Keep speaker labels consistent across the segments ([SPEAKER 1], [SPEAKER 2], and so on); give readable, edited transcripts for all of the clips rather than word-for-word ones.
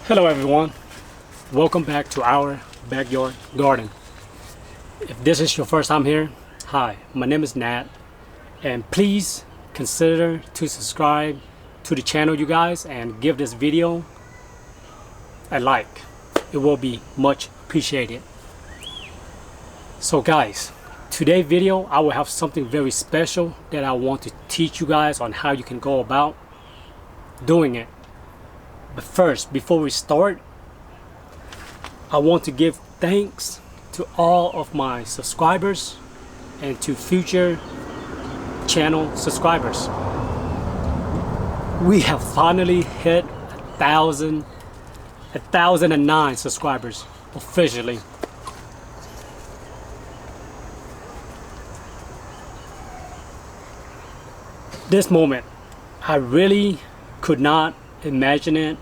[SPEAKER 1] Hello everyone, welcome back to our backyard garden. If this is your first time here, hi, my name is Nat, and please consider to subscribe to the channel, you guys, and give this video a like. It will be much appreciated. So guys, today's video I will have something very special that I want to teach you guys on how you can go about doing it. But first, before we start, I want to give thanks to all of my subscribers and to future channel subscribers. We have finally hit 1,009 subscribers officially. This moment, I really could not imagine it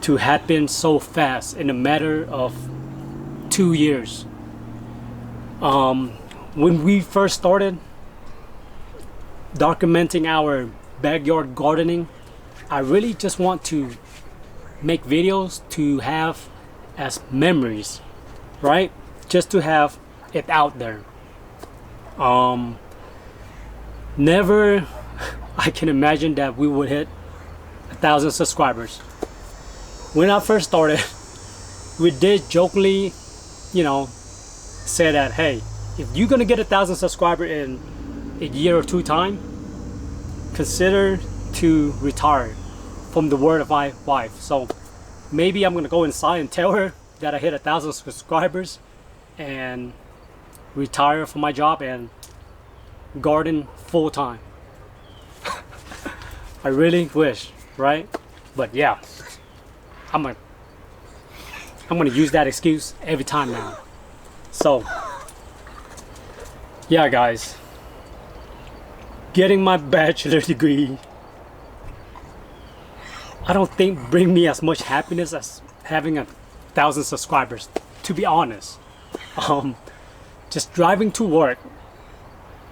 [SPEAKER 1] to happen so fast in a matter of 2 years. When we first started documenting our backyard gardening, I really just want to make videos to have as memories, right? Just to have it out there. Never I can imagine that we would hit 1,000 subscribers. When I first started, we did jokingly, say that, hey, if you're gonna get 1,000 subscribers in a year or two time, consider to retire from the word of my wife. So maybe I'm gonna go inside and tell her that I hit 1,000 subscribers and retire from my job and garden full time. I really wish, right? But yeah, I'm gonna use that excuse every time now. So yeah guys, getting my bachelor degree, I don't think bring me as much happiness as having 1,000 subscribers, to be honest. Just driving to work,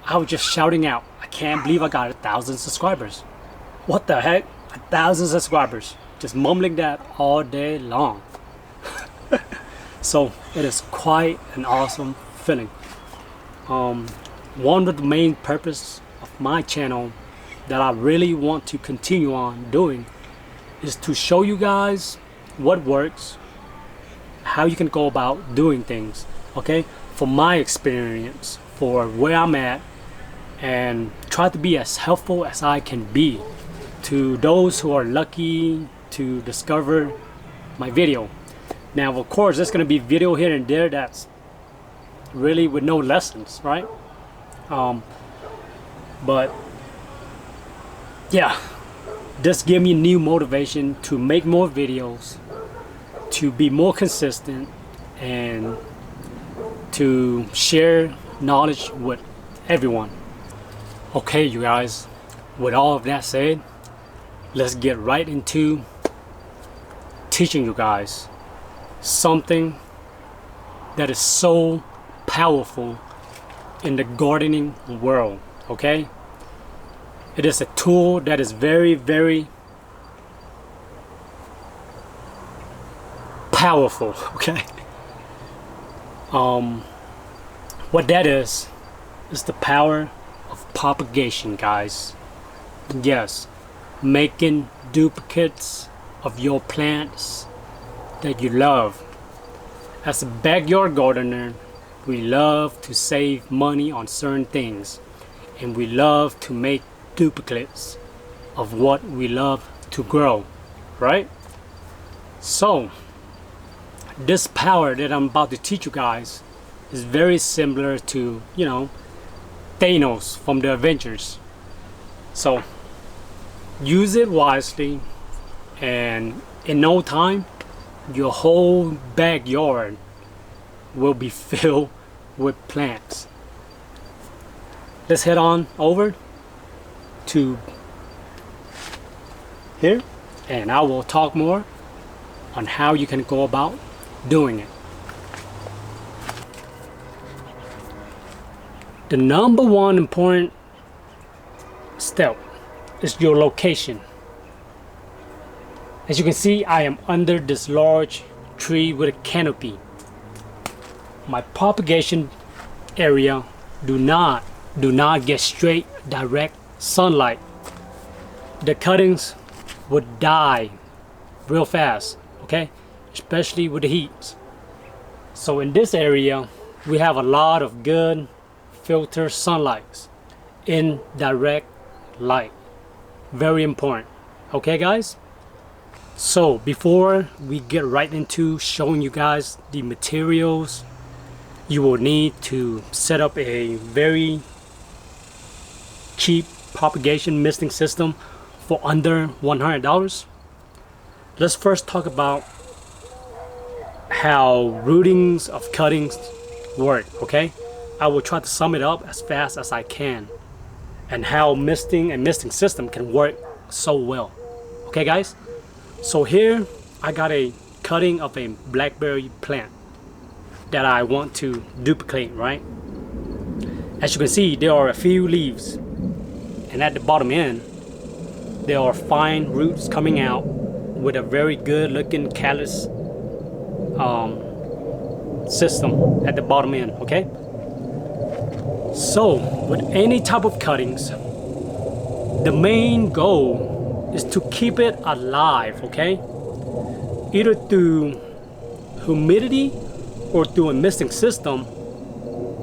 [SPEAKER 1] I was just shouting out, I can't believe I got 1,000 subscribers. What the heck? 1,000 subscribers. Just mumbling that all day long. So it is quite an awesome feeling. One of the main purposes of my channel that I really want to continue on doing is to show you guys what works, how you can go about doing things, okay? For my experience, for where I'm at, and try to be as helpful as I can be to those who are lucky to discover my video. Now of course there's gonna be video here and there that's really with no lessons, right? But yeah, this give me new motivation to make more videos, to be more consistent, and to share knowledge with everyone. Okay, you guys, with all of that said, let's get right into teaching you guys something that is so powerful in the gardening world, okay? It is a tool that is very, very powerful, okay? What that is the power of propagation, guys. Yes, making duplicates of your plants that you love. As a backyard gardener, we love to save money on certain things, and we love to make duplicates of what we love to grow, right? So this power that I'm about to teach you guys is very similar to, Thanos from the Avengers. So use it wisely, and in no time your whole backyard will be filled with plants. Let's head on over to here, and I will talk more on how you can go about doing it. The number one important step is your location. As you can see, I am under this large tree with a canopy. My propagation area do not get straight direct sunlight. The cuttings would die real fast, okay? Especially with the heat. So in this area, we have a lot of good filter sunlight in direct light. Very important, okay guys? So before we get right into showing you guys the materials you will need to set up a very cheap propagation misting system for under $100, let's first talk about how rootings of cuttings work, okay? I will try to sum it up as fast as I can, and how misting and misting system can work so well, okay guys? So here I got a cutting of a blackberry plant that I want to duplicate, right? As you can see, there are a few leaves, and at the bottom end there are fine roots coming out with a very good looking callus system at the bottom end, okay? So with any type of cuttings, the main goal is to keep it alive, okay? Either through humidity or through a misting system,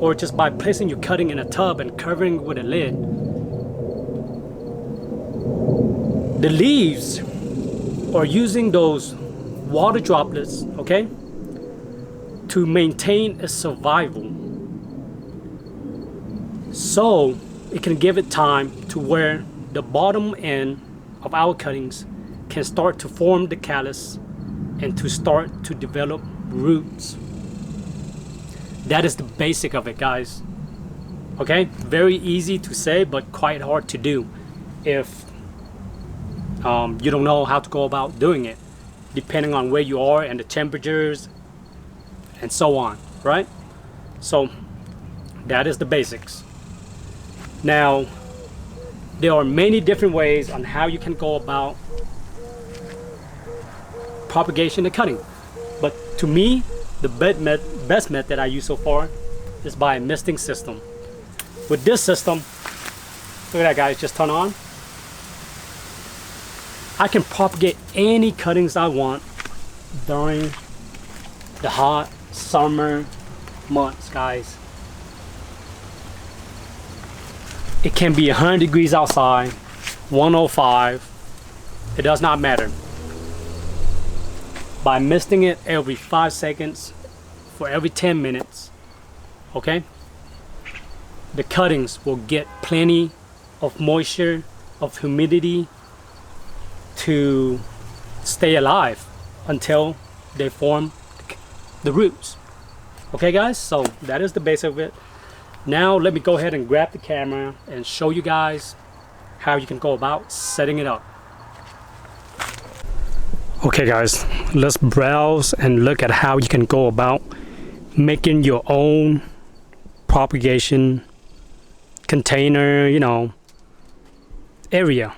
[SPEAKER 1] or just by placing your cutting in a tub and covering it with a lid. The leaves are using those water droplets, okay, to maintain its survival. So it can give it time to where the bottom end of our cuttings can start to form the callus and to start to develop roots. That is the basic of it, guys. Okay, very easy to say, but quite hard to do if you don't know how to go about doing it, depending on where you are and the temperatures and so on, right? So that is the basics. Now, there are many different ways on how you can go about propagation and cutting, but to me, the best method I use so far is by a misting system. With this system, look at that guys, just turn on. I can propagate any cuttings I want during the hot summer months, guys. It can be 100 degrees outside, 105, it does not matter. By misting it every 5 seconds for every 10 minutes, okay, the cuttings will get plenty of moisture, of humidity to stay alive until they form the roots. Okay guys, so that is the base of it. Now let me go ahead and grab the camera and show you guys how you can go about setting it up. Okay guys, let's browse and look at how you can go about making your own propagation container, you know, area.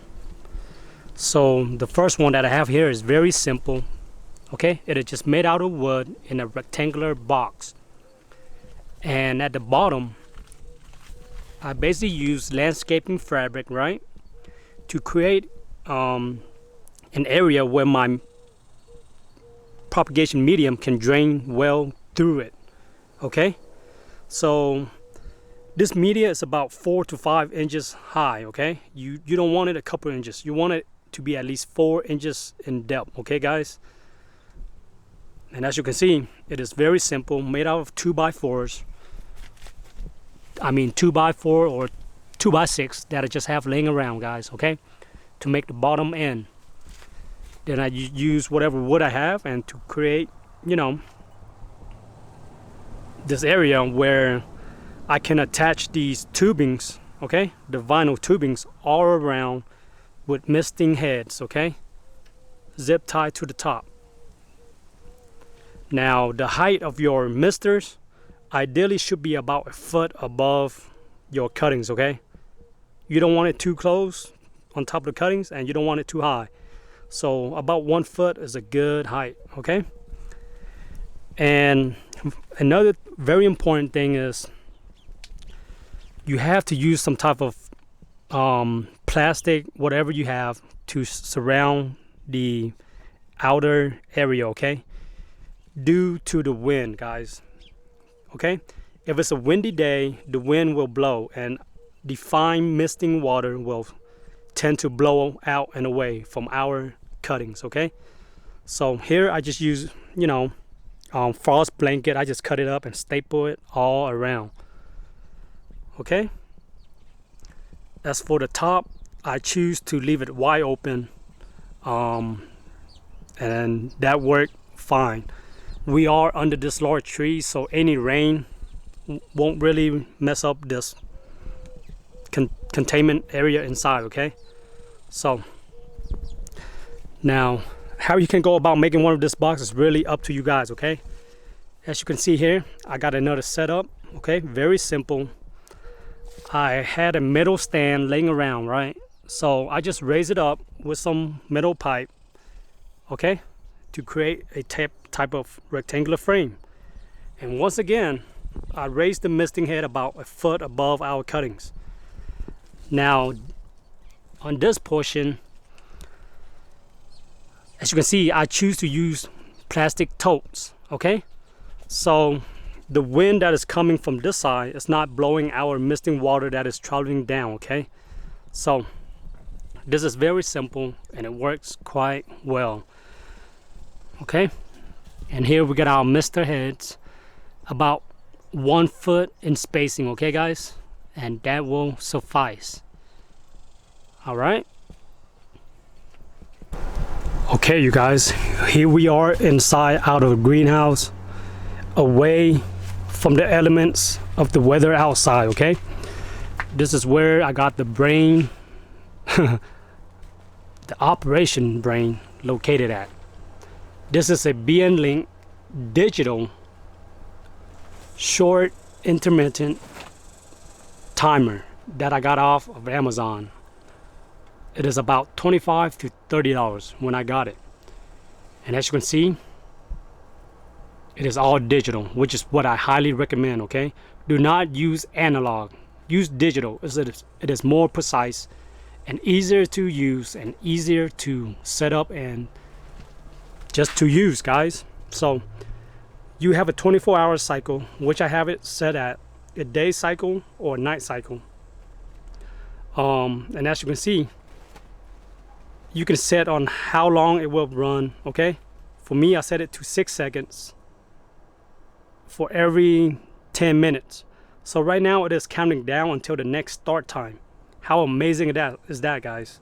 [SPEAKER 1] So the first one that I have here is very simple, okay? It is just made out of wood in a rectangular box, and at the bottom I basically use landscaping fabric, right, to create an area where my propagation medium can drain well through it, okay? So this media is about 4 to 5 inches high, okay? You don't want it a couple inches, you want it to be at least 4 inches in depth, okay guys? And as you can see, it is very simple, made out of 2x4s. I mean 2x4 or 2x6 that I just have laying around, guys, okay, to make the bottom end. Then I use whatever wood I have and to create, you know, this area where I can attach these tubings, okay, the vinyl tubings all around with misting heads, okay, zip tied to the top. Now the height of your misters ideally should be about 1 foot above your cuttings, okay? You don't want it too close on top of the cuttings and you don't want it too high. So about 1 foot is a good height, okay? And another very important thing is you have to use some type of plastic, whatever you have, to surround the outer area, okay? Due to the wind, guys, okay? If it's a windy day, the wind will blow and the fine misting water will tend to blow out and away from our cuttings, okay? So here I just use, you know, frost blanket. I just cut it up and staple it all around, okay? As for the top, I choose to leave it wide open, and that worked fine. We are under this large tree, so any rain won't really mess up this containment area inside, okay? So now how you can go about making one of this box is really up to you guys, okay? As you can see here, I got another setup, okay? Very simple. I had a metal stand laying around, right? So I just raise it up with some metal pipe, okay, to create a type of rectangular frame. And once again, I raised the misting head about 1 foot above our cuttings. Now on this portion, as you can see, I choose to use plastic totes, okay? So the wind that is coming from this side is not blowing our misting water that is traveling down, okay? So this is very simple and it works quite well, okay? And here we got our mister heads about 1 foot in spacing, okay guys? And that will suffice. All right. Okay, you guys, here we are inside out of the greenhouse, away from the elements of the weather outside, okay? This is where I got the brain, the operation brain located at. This is a BN Link digital short intermittent timer that I got off of Amazon. It is about $25 to $30 when I got it. And as you can see, it is all digital, which is what I highly recommend, okay? Do not use analog. Use digital. It is more precise and easier to use and easier to set up and just to use, guys. So you have a 24-hour cycle, which I have it set at a day cycle or a night cycle. And as you can see, you can set on how long it will run, okay? For me, I set it to 6 seconds for every 10 minutes. So right now it is counting down until the next start time. How amazing is that, guys?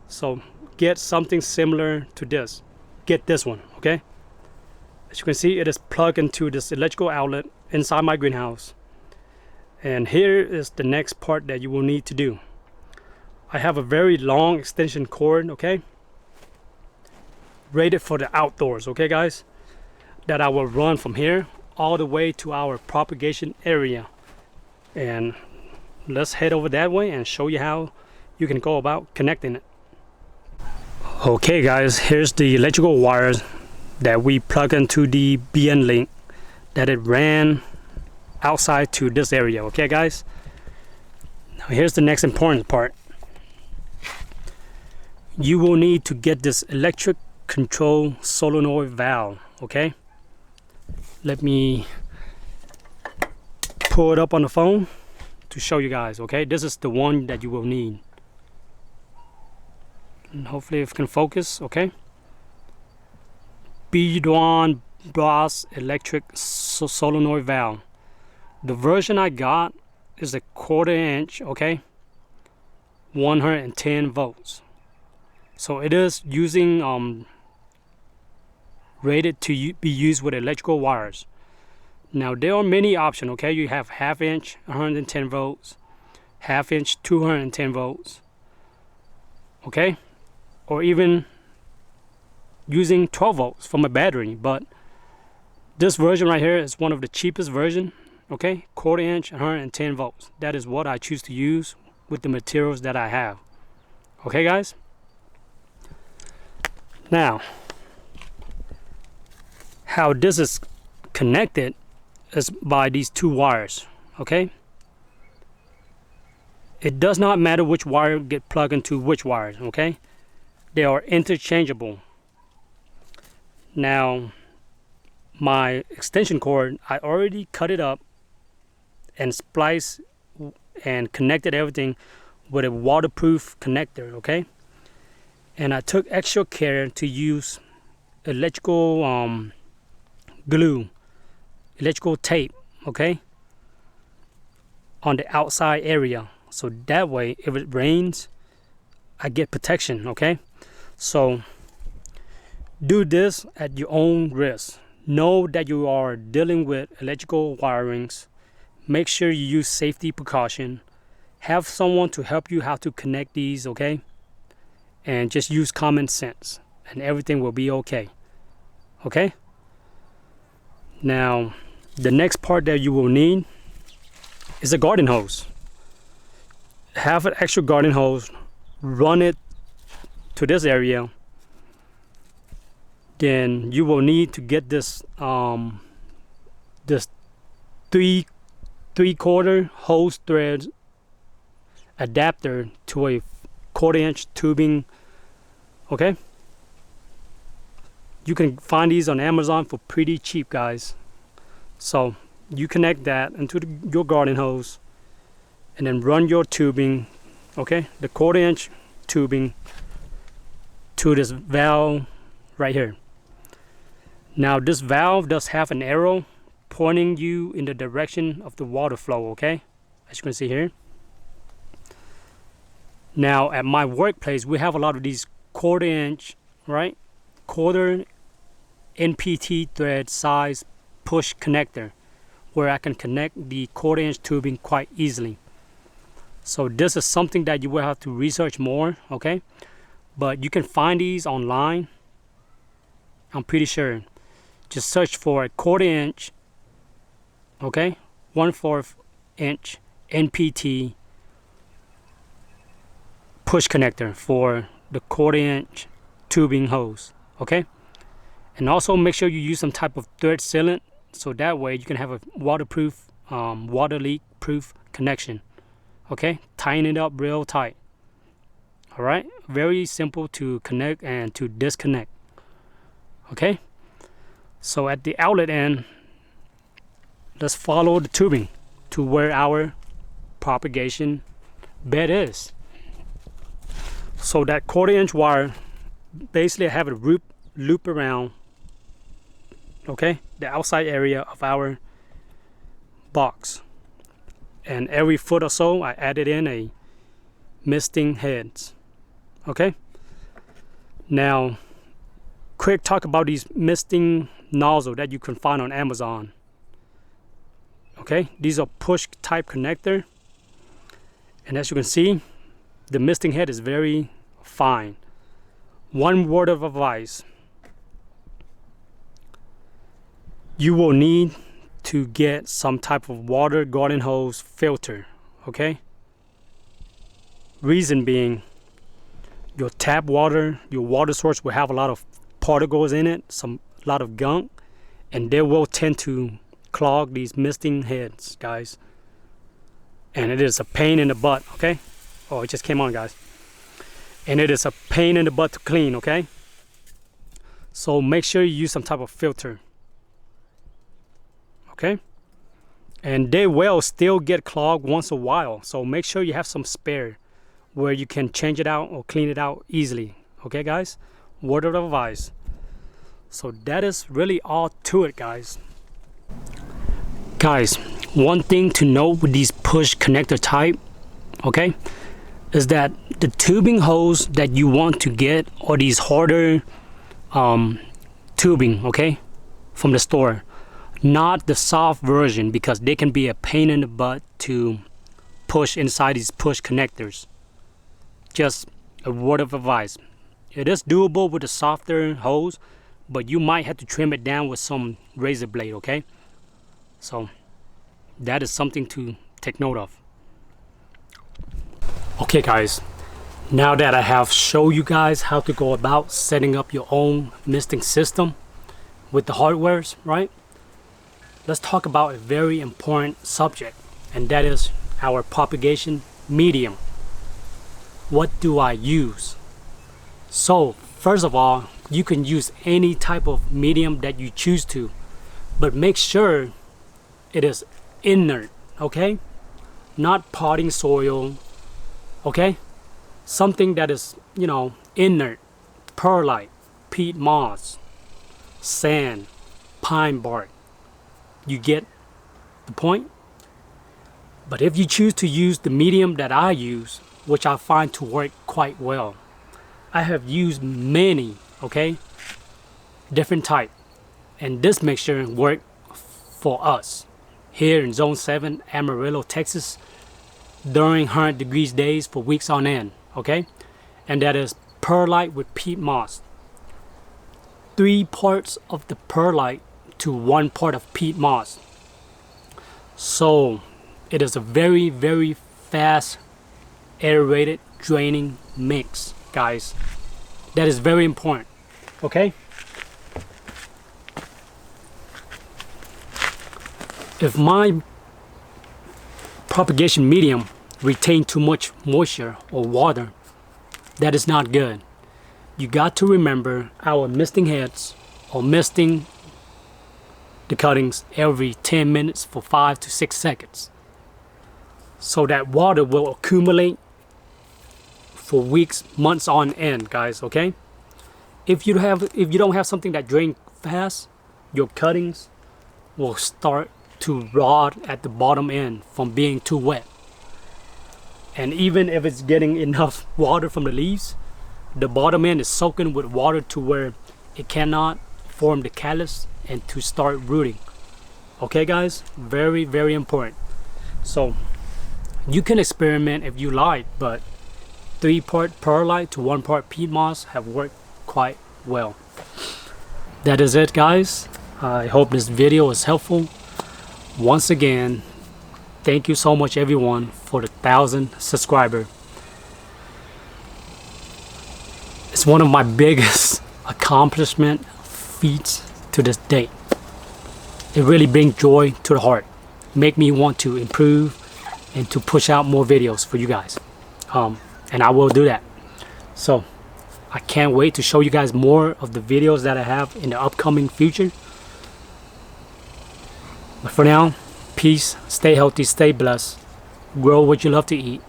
[SPEAKER 1] So get something similar to this. Get this one, okay? As you can see, it is plugged into this electrical outlet inside my greenhouse. And here is the next part that you will need to do. I have a very long extension cord, okay? Rated for the outdoors, okay guys? That I will run from here all the way to our propagation area. And let's head over that way and show you how you can go about connecting it. Okay guys, here's the electrical wires that we plug into the BN Link that it ran outside to this area, okay guys? Now here's the next important part. You will need to get this electric control solenoid valve, okay? Let me pull it up on the phone to show you guys, okay? This is the one that you will need. And hopefully it can focus, okay? B1 brass electric solenoid valve. The version I got is a 1/4 inch, okay? 110 volts. So it is using rated to be used with electrical wires. Now there are many options, okay? You have 1/2 inch 110 volts, 1/2 inch 210 volts, okay? Or even using 12 volts from a battery. But this version right here is one of the cheapest version, okay? 1/4 inch 110 volts. That is what I choose to use with the materials that I have. Okay guys? Now, how this is connected is by these two wires, okay? It does not matter which wire get plugged into which wires, okay? They are interchangeable. Now, my extension cord, I already cut it up and spliced and connected everything with a waterproof connector, okay? And I took extra care to use electrical glue, electrical tape, okay, on the outside area, so that way if it rains I get protection, okay? So do this at your own risk. Know that you are dealing with electrical wirings. Make sure you use safety precaution. Have someone to help you how to connect these, okay? And just use common sense and everything will be okay. Okay? Now, the next part that you will need is a garden hose. Have an extra garden hose, run it to this area. Then you will need to get this this three-quarter hose thread adapter to a 1/4-inch tubing, okay? You can find these on Amazon for pretty cheap, guys. So you connect that into your garden hose and then run your tubing, okay, the 1/4-inch tubing to this valve right here. Now this valve does have an arrow pointing you in the direction of the water flow, okay, as you can see here. Now at my workplace we have a lot of these 1/4-inch, right, quarter NPT thread size push connector where I can connect the 1/4-inch tubing quite easily. So this is something that you will have to research more, okay, but you can find these online, I'm pretty sure. Just search for a 1/4-inch, okay, 1/4 inch NPT push connector for the 1/4-inch tubing hose, okay? And also make sure you use some type of thread sealant so that way you can have a waterproof, water leak proof connection, okay? Tying it up real tight. All right, very simple to connect and to disconnect, okay? So at the outlet end, let's follow the tubing to where our propagation bed is. So that 1/4-inch wire, basically I have a loop around, okay, the outside area of our box. And every foot or so I added in a misting heads, okay? Now, quick talk about these misting nozzle that you can find on Amazon. Okay, these are push type connector, and as you can see, the misting head is very fine. One word of advice: you will need to get some type of water garden hose filter, okay? Reason being, your tap water, your water source will have a lot of particles in it, a lot of gunk, and they will tend to clog these misting heads, guys. And it is a pain in the butt, okay? Oh, it just came on, guys. And it is a pain in the butt to clean, okay? So make sure you use some type of filter, okay? And they will still get clogged once in a while, so make sure you have some spare where you can change it out or clean it out easily, okay, guys? Word of advice. So that is really all to it, guys. Guys, one thing to know with these push connector type, okay, is that the tubing hose that you want to get are these harder tubing, okay, from the store, not the soft version, because they can be a pain in the butt to push inside these push connectors. Just a word of advice. It is doable with a softer hose, but you might have to trim it down with some razor blade, okay? So that is something to take note of. Okay, guys, Now that I have shown you guys how to go about setting up your own misting system with the hardwares, right? Let's talk about a very important subject, and that is our propagation medium. What do I use? So first of all, you can use any type of medium that you choose to, but make sure it is inert, okay? Not potting soil, okay? Something that is, you know, inert, perlite, peat moss, sand, pine bark. You get the point? But if you choose to use the medium that I use, which I find to work quite well, I have used many, okay, different type, and this mixture worked for us here in Zone 7, Amarillo, Texas, during 100 degrees days for weeks on end, okay? And that is perlite with peat moss. 3 parts of the perlite to 1 part of peat moss. So it is a very, very fast aerated draining mix, guys. That is very important, okay? If my propagation medium retain too much moisture or water, that is not good. You got to remember our misting heads or misting the cuttings every 10 minutes for 5 to 6 seconds, so that water will accumulate for weeks, months on end, guys, okay? If you don't have something that drains fast, your cuttings will start to rot at the bottom end from being too wet. And even if it's getting enough water from the leaves, the bottom end is soaking with water to where it cannot form the callus and to start rooting. Okay guys, very, very important. So you can experiment if you like, but 3 part perlite to 1 part peat moss have worked quite well. That is it, guys. I hope this video is helpful. Once again, thank you so much everyone for the 1,000 subscribers. It's one of my biggest accomplishment feats to this day. It really brings joy to the heart, make me want to improve and to push out more videos for you guys, and I will do that. So I can't wait to show you guys more of the videos that I have in the upcoming future. But for now, peace, stay healthy, stay blessed, grow what you love to eat,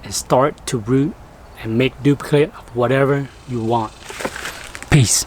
[SPEAKER 1] and start to root and make duplicate of whatever you want. Peace.